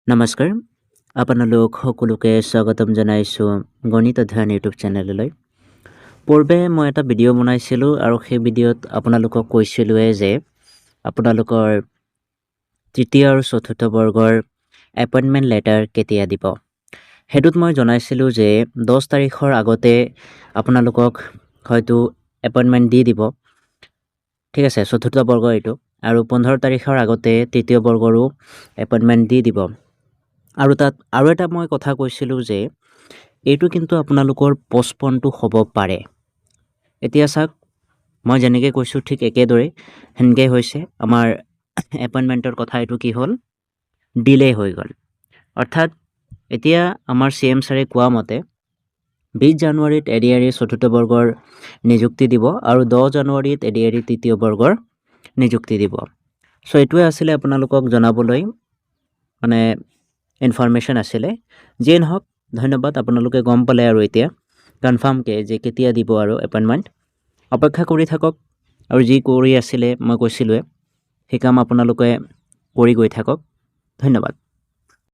নমস্কাৰ আপোনালোক সকলোকে স্বাগতম জনাইছোঁ গণিত অধ্যয়ন ইউটিউব চেনেললৈ পূৰ্বে মই এটা ভিডিঅ' বনাইছিলোঁ আৰু সেই ভিডিঅ'ত আপোনালোকক কৈছিলোঁৱে যে আপোনালোকৰ তৃতীয় আৰু চতুৰ্থ বৰ্গৰ এপইণ্টমেণ্ট লেটাৰ কেতিয়া দিব সেইটোত মই জনাইছিলোঁ যে 10 তাৰিখৰ আগতে আপোনালোকক হয়তো এপইণ্টমেণ্ট দি দিব ঠিক আছে চতুৰ্থ বৰ্গ এইটো আৰু 15 তাৰিখৰ আগতে তৃতীয় বৰ্গৰো এপইণ্টমেণ্ট দি দিব আৰু তাত আৰু এটা মই কথা কৈছিলোঁ যে এইটো কিন্তু আপোনালোকৰ পষ্টপনটো হ'ব পাৰে এতিয়া চাওক মই যেনেকৈ কৈছোঁ ঠিক একেদৰে হেনকৈ হৈছে আমাৰ এপইণ্টমেণ্টৰ কথা এইটো কি হ'ল ডিলে হৈ গ'ল অৰ্থাৎ এতিয়া আমাৰ CM ছাৰে কোৱা মতে 20 জানুৱাৰীত এডিআৰই চতুৰ্থ বৰ্গৰ নিযুক্তি দিব আৰু 10 জানুৱাৰীত এডিআৰই তৃতীয় বৰ্গৰ নিযুক্তি দিব সো এইটোৱে আছিলে আপোনালোকক জনাবলৈ মানে ইনফৰমেশ্যন আছিলে যিয়ে নহওক ধন্যবাদ আপোনালোকে গম পালে আৰু এতিয়া কনফাৰ্মকৈ যে কেতিয়া দিব আৰু এপইণ্টমেণ্ট অপেক্ষা কৰি থাকক আৰু যি কৰি আছিলে মই কৈছিলোঁৱে সেই কাম আপোনালোকে কৰি গৈ থাকক ধন্যবাদ